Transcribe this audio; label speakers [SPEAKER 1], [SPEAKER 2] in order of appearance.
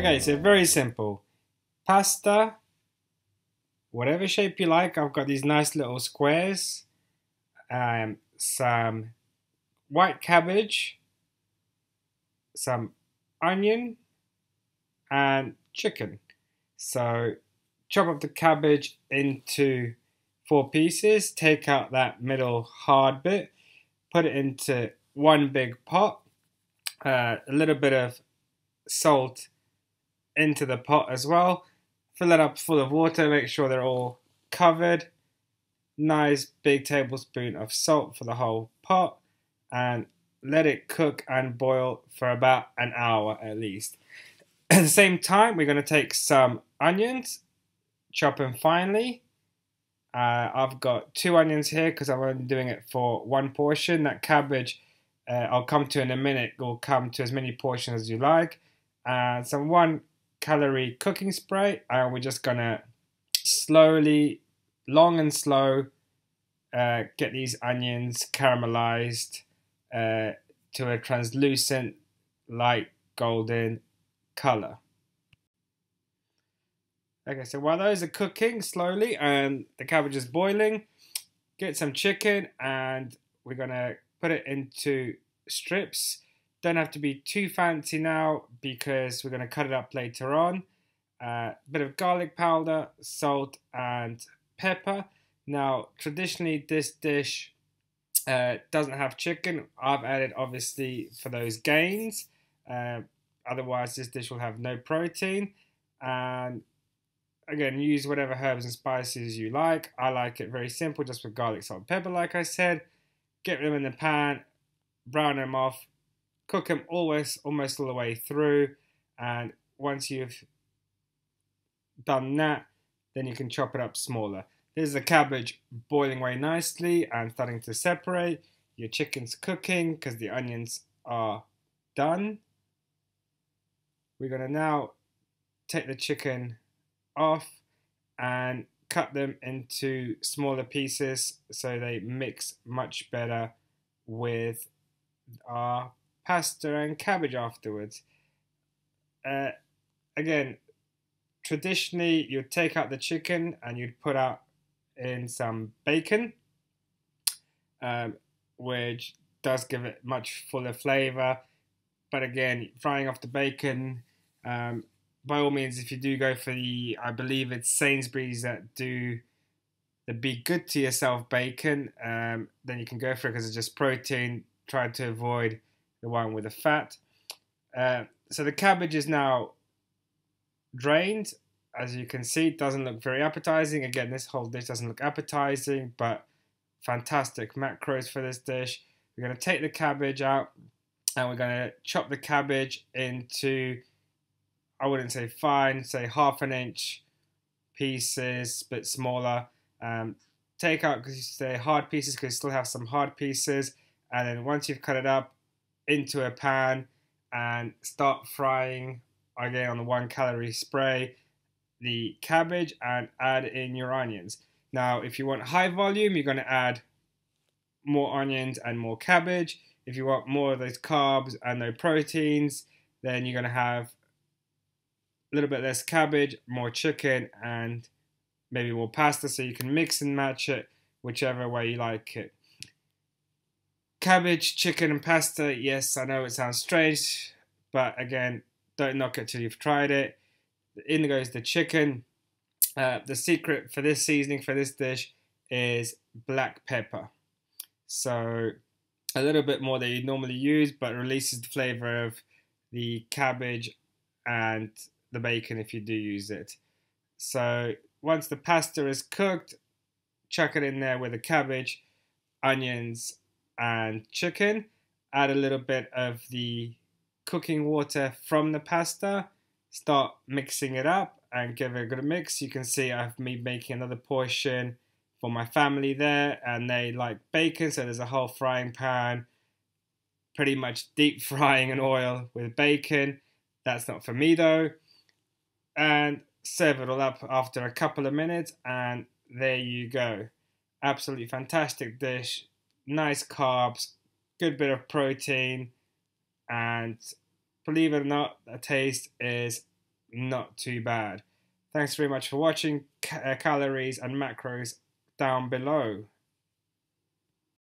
[SPEAKER 1] Okay, so very simple. Pasta, whatever shape you like. I've got these nice little squares. Some white cabbage, some onion, and chicken. So chop up the cabbage into 4 pieces. Take out that middle hard bit. Put it into one big pot. A little bit of salt into the pot as well. Fill it up full of water. Make sure they're all covered. Nice big tablespoon of salt for the whole pot, and let it cook and boil for about an hour at least. At the same time, we're going to take some onions, chop them finely. I've got 2 onions here because I'm only doing it for one portion. That cabbage, I'll come to in a minute, will come to as many portions as you like. And some 1 calorie cooking spray, and we're just going to slowly, long and slow, get these onions caramelized to a translucent, light golden color. Okay, so while those are cooking slowly and the cabbage is boiling, get some chicken and we're gonna put it into strips. Don't have to be too fancy now because we're gonna cut it up later on. A bit of garlic powder, salt, and pepper. Now, traditionally, this dish doesn't have chicken. I've added, obviously, for those gains. Otherwise, this dish will have no protein. And again, use whatever herbs and spices you like. I like it very simple, just with garlic, salt, and pepper, like I said. Get them in the pan, brown them off, cook them almost all the way through. And once you've done that, then you can chop it up smaller. There's the cabbage boiling away nicely and starting to separate. Your chicken's cooking because the onions are done. We're going to now take the chicken off and cut them into smaller pieces so they mix much better with our pasta and cabbage afterwards. Again, traditionally you'd take out the chicken and you'd put out in some bacon, which does give it much fuller flavor. But again, frying off the bacon, by all means, if you do go for the, I believe it's Sainsbury's that do the Be Good to Yourself bacon, then you can go for it because it's just protein. Try to avoid the one with the fat. So the cabbage is now drained. As you can see, it doesn't look very appetizing. Again, this whole dish doesn't look appetizing, but fantastic macros for this dish. We're going to take the cabbage out and we're going to chop the cabbage into, I wouldn't say fine, say 1/2 inch pieces, a bit smaller. Take out, because you say hard pieces, because you still have some hard pieces. And then once you've cut it up, into a pan and start frying, again on the 1 calorie spray, the cabbage and add in your onions. Now, if you want high volume, you're going to add more onions and more cabbage. If you want more of those carbs and no proteins, then you're going to have a little bit less cabbage, more chicken, and maybe more pasta, so you can mix and match it whichever way you like it. Cabbage, chicken, and pasta, yes, I know it sounds strange, but again, don't knock it till you've tried it. In goes the chicken. The secret for this seasoning for this dish is black pepper. So a little bit more than you normally use, but releases the flavor of the cabbage and the bacon if you do use it. So once the pasta is cooked, chuck it in there with the cabbage, onions, and chicken. Add a little bit of the cooking water from the pasta. Start mixing it up and give it a good mix. You can see I've been making another portion for my family there, and they like bacon, so there's a whole frying pan, pretty much deep frying in oil with bacon. That's not for me though. And serve it all up after a couple of minutes, and there you go. Absolutely fantastic dish. Nice carbs, good bit of protein, and believe it or not, the taste is not too bad. Thanks very much for watching. Calories and macros down below.